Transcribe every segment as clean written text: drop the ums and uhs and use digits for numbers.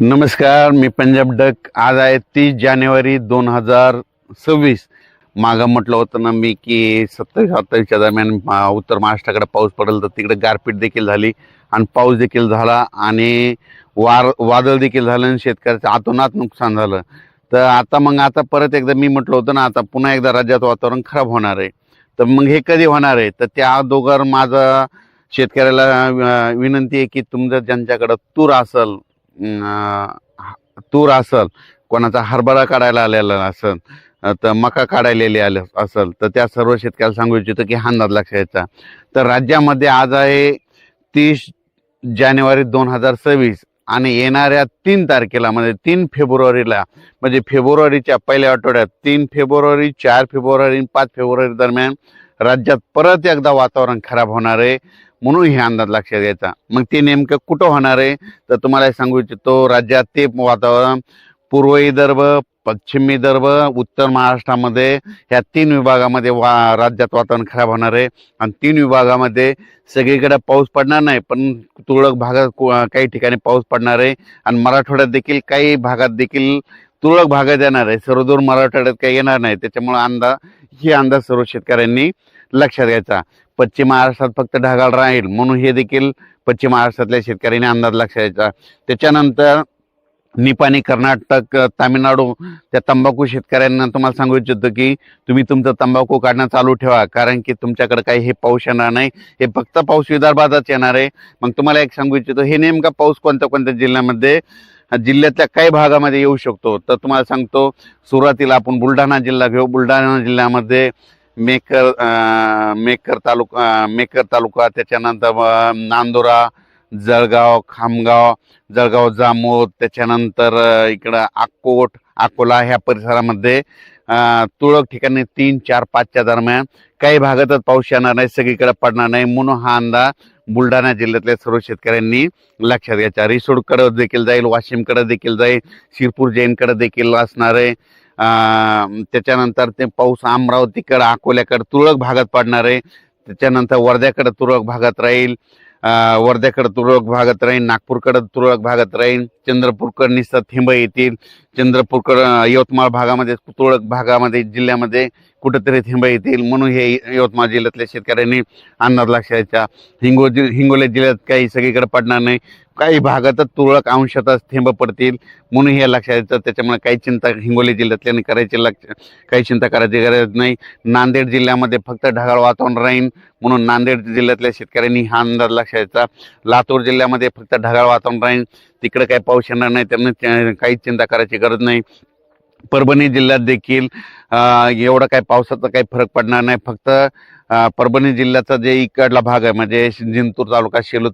नमस्कार, मी पंजाब डक. आज आहे 30 जानेवारी 2026. मागं म्हटलं होतं ना मी की 27-28च्या दरम्यान उत्तर महाराष्ट्राकडे पाऊस पडेल, तर तिकडे गारपीट देखील झाली आणि पाऊस देखील झाला आणि वादळ देखील झालं आणि शेतकऱ्याचं अतोनात नुकसान झालं. तर आता परत एकदा मी म्हटलं होतं ना, आता पुन्हा एकदा राज्यात वातावरण खराब होणार आहे. तर मग हे कधी होणार आहे? तर त्या अगोदर माझा शेतकऱ्याला विनंती आहे की तुमचं ज्यांच्याकडं तूर असल, कोणाचा हरभरा काढायला आलेला असल, तर मका काढायलेली आले असल, तर त्या सर्व शेतकऱ्याला सांगू इच्छितो की हा अंदाज लक्षात. तर राज्यामध्ये आज आहे 30 जानेवारी 2026 आणि येणाऱ्या 3 तारखेला म्हणजे 3 फेब्रुवारीला, म्हणजे फेब्रुवारीच्या पहिल्या आठवड्यात 3 फेब्रुवारी, 4 फेब्रुवारी आणि 5 फेब्रुवारी दरम्यान राज्यात परत एकदा वातावरण खराब होणार आहे. म्हणून हे अंदाज लक्षात घ्यायचा. मग ते नेमकं कुठं होणार आहे? तर तुम्हाला सांगू इच्छितो, राज्यात ते वातावरण पूर्व विदर्भ, पश्चिम विदर्भ, उत्तर महाराष्ट्रामध्ये ह्या 3 विभागामध्ये राज्यात वातावरण खराब होणार आहे. आणि 3 विभागामध्ये सगळीकडे पाऊस पडणार नाही, पण तुरळक भागात काही ठिकाणी पाऊस पडणार आहे. आणि मराठवाड्यात देखील काही भागात देखील तुरळक भागात येणार आहे. सर्वदूर मराठवाड्यात काही येणार नाही. त्याच्यामुळे ही अंदाज सर्व शेतकऱ्यांनी लक्षात घ्यायचा. पश्चिम महाराष्ट्रात फक्त ढगाळ राहील, म्हणून हे देखील पश्चिम महाराष्ट्रातल्या शेतकऱ्यांनी अंदाज लक्षात घ्यायचा. त्याच्यानंतर निपाणी, कर्नाटक, तामिळनाडू त्या तंबाखू शेतकऱ्यांना तुम्हाला सांगू इच्छितो की तुम्ही तुमचं तंबाखू काढणं चालू ठेवा, कारण की तुमच्याकडे काही हे पाऊस येणार नाही. हे फक्त पाऊस विदर्भातच येणार आहे. मग तुम्हाला एक सांगू इच्छितो, हे नेमका पाऊस कोणत्या कोणत्या जिल्ह्यातल्या काही भागामध्ये येऊ शकतो. तर तुम्हाला सांगतो, सुरुवातीला आपण बुलढाणा जिल्हा घेऊ. बुलढाणा जिल्ह्यामध्ये मेकर तालुका, त्याच्यानंतर नांदुरा, जळगाव, खामगाव, जळगाव जामोद, त्याच्यानंतर इकडं अकोला ह्या परिसरामध्ये तुरळक ठिकाणी 3, 4, 5च्या दरम्यान काही भागातच पाऊस येणार नाही, सगळीकडे पडणार नाही. म्हणून हा अंदाज बुलढाणा जिल्ह्यातल्या सर्व शेतकऱ्यांनी लक्षात घ्यायचा. रिसोडकडे देखील जाईल, वाशिमकडे देखील जाईल, शिरपूर जैनकडे देखील असणार आहे. त्याच्यानंतर ते पाऊस अमरावतीकडे, अकोल्याकडे तुरळक भागात पडणार आहे. त्याच्यानंतर वर्ध्याकडे तुरळक भागात राहील, नागपूरकडे तुरळक भागात राहील, चंद्रपूरकडे निसतं थेंब येतील, यवतमाळ भागामध्ये तुरळक भागामध्ये जिल्ह्यामध्ये कुठेतरी थेंब येतील. म्हणून हे यवतमाळ जिल्ह्यातल्या शेतकऱ्यांनी अंदाज लक्षात घ्यायचा. हिंगोली जिल्ह्यात काही सगळीकडे पडणार नाही, काही भागातच तुरळक अंशातच थेंब पडतील, म्हणून हे लक्षात घ्यायचं. त्याच्यामुळे हिंगोली जिल्ह्यातल्यानी काही चिंता करायची गरज नाही. नांदेड जिल्ह्यामध्ये फक्त ढगाळ वातावरण राहील, म्हणून नांदेड जिल्ह्यातल्या शेतकऱ्यांनी हा अंदाज लक्षात घ्यायचा. लातूर जिल्ह्यामध्ये फक्त ढगाळ वातावरण राहील, तिकडे काही पाऊस येणार नाही, त्यांना काही चिंता करायची गरज नाही. परभणी जिल्ह्यात देखील एवढा काही पावसाचा काही फरक पडणार नाही. फक्त परभणी जिल्ह्याचा जे इकडला भाग आहे, म्हणजे जिंतूर तालुका, शेलू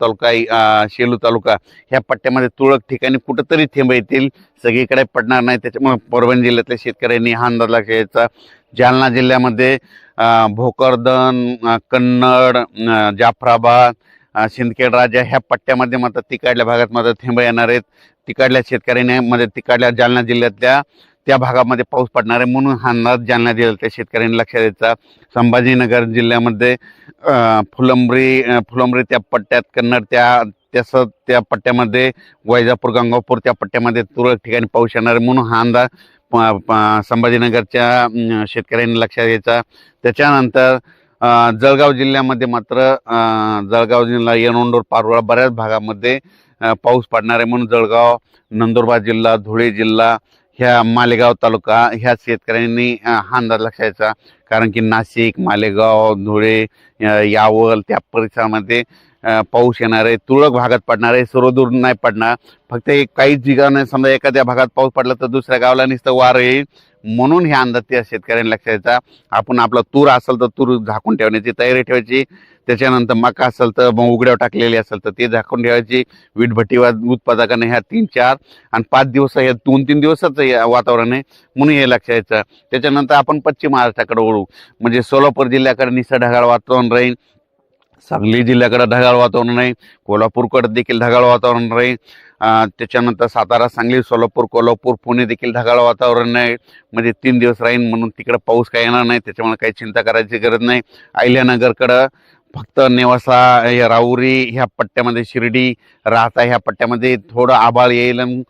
तालुका ह्या पट्ट्यामध्ये तुरळक ठिकाणी कुठंतरी थेंब येतील, सगळीकडे पडणार नाही. त्याच्यामुळे परभणी जिल्ह्यातल्या शेतकऱ्यांनी हा अंदाज लक्षात घ्यायचा. जालना जिल्ह्यामध्ये भोकरदन, कन्नड, जाफराबाद, सिंदखेड राजा ह्या पट्ट्यामध्ये मात्र तिकडल्या भागात मात्र थेंब येणार आहेत. तिकडल्या शेतकऱ्यांनी म्हणजे तिकडल्या जालना जिल्ह्यातल्या त्या भागामध्ये पाऊस पडणार आहे, म्हणून हा अंदाज जालना जिल्ह्यातल्या शेतकऱ्यांनी लक्षात द्यायचा. संभाजीनगर जिल्ह्यामध्ये फुलंब्री त्या पट्ट्यात, कन्नड त्या पट्ट्यामध्ये, वैजापूर, गंगापूर त्या पट्ट्यामध्ये तुरळक ठिकाणी पाऊस येणार आहे, म्हणून हा अंदाज संभाजीनगरच्या शेतकऱ्यांनी लक्षात घ्यायचा. त्याच्यानंतर जळगाव जिल्ह्यामध्ये मात्र जळगाव जिल्हा, येरवंडूर, पारोळा बऱ्याच भागामध्ये पाऊस पडणार आहे, म्हणून जळगाव, नंदुरबार जिल्हा, धुळे जिल्हा, ह्या मालेगाव तालुका ह्या शेतकऱ्यांनी हा अंदाज लक्षात घ्यायचा. कारण की नाशिक, मालेगाव, धुळे, यावल त्या परिसरामध्ये पाऊस येणार आहे, तुरळक भागात पडणार आहे, सर्वदूर नाही पडणार. फक्त काही ठिकाणी समजा एखाद्या भागात पाऊस पडला तर दुसऱ्या गावाला नुसतं वार येईल, म्हणून हे अंदाज त्या शेतकऱ्यांनी लक्षात घ्यायचा. आपण आपला तूर असेल तर तूर झाकून ठेवण्याची तयारी ठेवायची. त्याच्यानंतर मका असेल तर मग उघड्यावर टाकलेली असेल तर ते झाकून ठेवायची. वीटभट्टीवर उत्पादकाने ह्या 3, 4 आणि 5 दिवस, हे 2-3 दिवसाचं वातावरण आहे, म्हणून हे लक्षात घ्यायचं. त्याच्यानंतर आपण पश्चिम महाराष्ट्राकडे वळू, म्हणजे सोलापूर जिल्ह्याकडे निसर्ग ढगाळ वातावरण राहील, सांगली जिल्ह्याकडे ढगाळ वातावरण राहील, कोल्हापूरकडे देखील ढगाळ वातावरण राहील. त्याच्यानंतर सातारा, सांगली, सोलापूर, कोल्हापूर, पुणे देखील ढगाळ वातावरण आहे, म्हणजे 3 दिवस राहील, म्हणून तिकडे पाऊस काय येणार नाही. त्याच्यामुळे काही चिंता करायची गरज नाही. अहिल्यानगरकडं फक्त नेवासा, राहुरी ह्या पट्ट्यामध्ये, शिर्डी, राहता ह्या पट्ट्यामध्ये थोडं आभाळ येईल आणि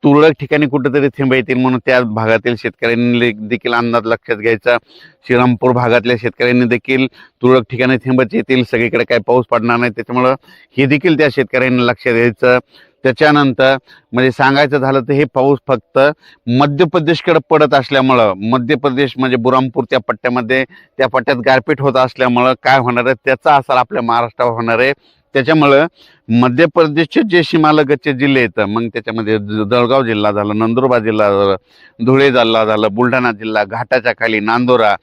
तुरळक ठिकाणी कुठेतरी थेंब येतील म्हणून त्या भागातील शेतकऱ्यांनी देखील अंदाज लक्षात घ्यायचा. श्रीरामपूर भागातल्या शेतकऱ्यांनी देखील तुरळक ठिकाणी थेंबच येतील, सगळीकडे काही पाऊस पडणार नाही, त्याच्यामुळं हे देखील त्या शेतकऱ्यांनी लक्षात घ्यायचं. त्याच्यानंतर म्हणजे सांगायचं झालं तर हे पाऊस फक्त मध्य प्रदेशकडे पडत असल्यामुळं, मध्य प्रदेश म्हणजे बुरामपूर त्या पट्ट्यामध्ये, त्या पट्ट्यात गारपीट होत असल्यामुळं काय होणार आहे त्याचा असर आपल्या महाराष्ट्रावर होणार आहे. त्याच्यामुळं मध्य प्रदेशचे जे सीमालगतचे जिल्हे आहेत, मग त्याच्यामध्ये जळगाव जिल्हा झाला, नंदुरबार जिल्हा झाला, धुळे जिल्हा झाला, बुलढाणा जिल्हा, घाटाच्या खाली नांदोरा,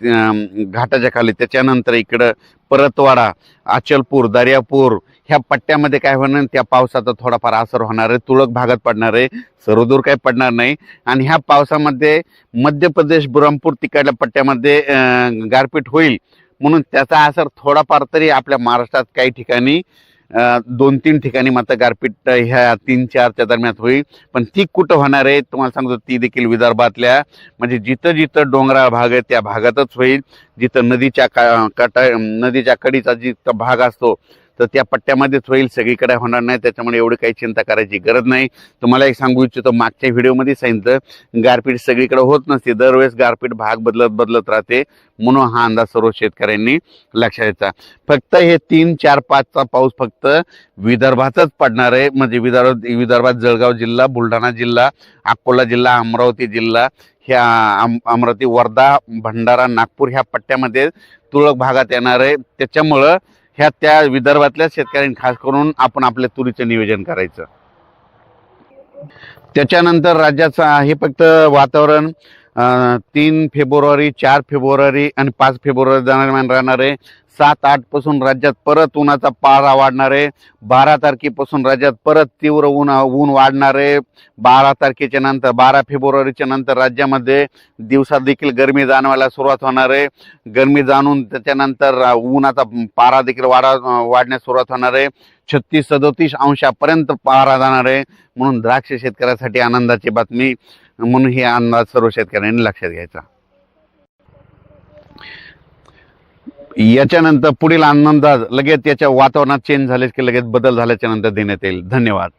घाटाच्या खाली, त्याच्यानंतर इकडं परतवाडा, अचलपूर, दर्यापूर ह्या पट्ट्यामध्ये काय होणार, त्या पावसाचा थोडाफार असर होणार आहे, तुरळक भागात पडणार आहे, सर्वदूर काही पडणार नाही. आणि ह्या पावसामध्ये मध्य प्रदेश बुरहानपूर तिकडल्या पट्ट्यामध्ये गारपीट होईल, म्हणून त्याचा असर थोडाफार तरी आपल्या महाराष्ट्रात काही ठिकाणी 2-3 ठिकाणी मात्र गारपीट ह्या 3-4च्या दरम्यान होईल. पण ती कुठं होणार आहे तुम्हाला सांगतो, ती देखील विदर्भातल्या म्हणजे जिथं जिथं डोंगराळ भाग आहे त्या भागातच होईल. जिथं नदीच्या कडीचा जिथं भाग असतो तर त्या पट्ट्यामध्येच होईल, सगळीकडे होणार नाही. त्याच्यामुळे एवढी काही चिंता करायची गरज नाही. तुम्हाला एक सांगू इच्छितो, मागच्या व्हिडिओमध्ये सांगितलं गारपीट सगळीकडे होत नसते, दरवेळेस गारपीट भाग बदलत राहते, म्हणून हा अंदाज सर्व शेतकऱ्यांनी लक्षात घ्यायचा. फक्त हे 3, 4, 5चा पाऊस फक्त विदर्भातच पडणार आहे. म्हणजे विदर्भात जळगाव जिल्हा, बुलढाणा जिल्हा, अकोला जिल्हा, अमरावती जिल्हा, ह्या अमरावती, वर्धा, भंडारा, नागपूर ह्या पट्ट्यामध्ये तुरळक भागात येणार आहे. त्याच्यामुळं ह्या त्या विदर्भातल्या शेतकऱ्यांनी खास करून आपण आपल्या तुरीचं नियोजन करायचं. त्याच्यानंतर राज्याचं हे फक्त वातावरण 3 फेब्रुवारी, 4 फेब्रुवारी आणि 5 फेब्रुवारी दरम्यान राहणार आहे. 7-8 पासून राज्यात परत उन्हाचा पारा वाढणार आहे. 12 तारखेपासून राज्यात परत तीव्र ऊन वाढणार आहे. 12 तारखेच्या नंतर, 12 फेब्रुवारीच्या नंतर राज्यामध्ये दिवसात देखील गरमी जाणवायला सुरुवात होणार आहे. गरमी जाणून त्याच्यानंतर उन्हाचा पारा देखील वाढण्यास सुरुवात होणार आहे. 36-37 अंशापर्यंत पारा जाणार आहे. म्हणून द्राक्ष शेतकऱ्यासाठी आनंदाची बातमी, म्हणून हे अंदाज सर्व शेतकऱ्यांनी लक्षात घ्यायचा. याच्यानंतर पुढील अंदाज लगेच याच्या वातावरणात चेंज झाले की लगेच बदल झाल्याच्या नंतर देण्यात येईल. धन्यवाद.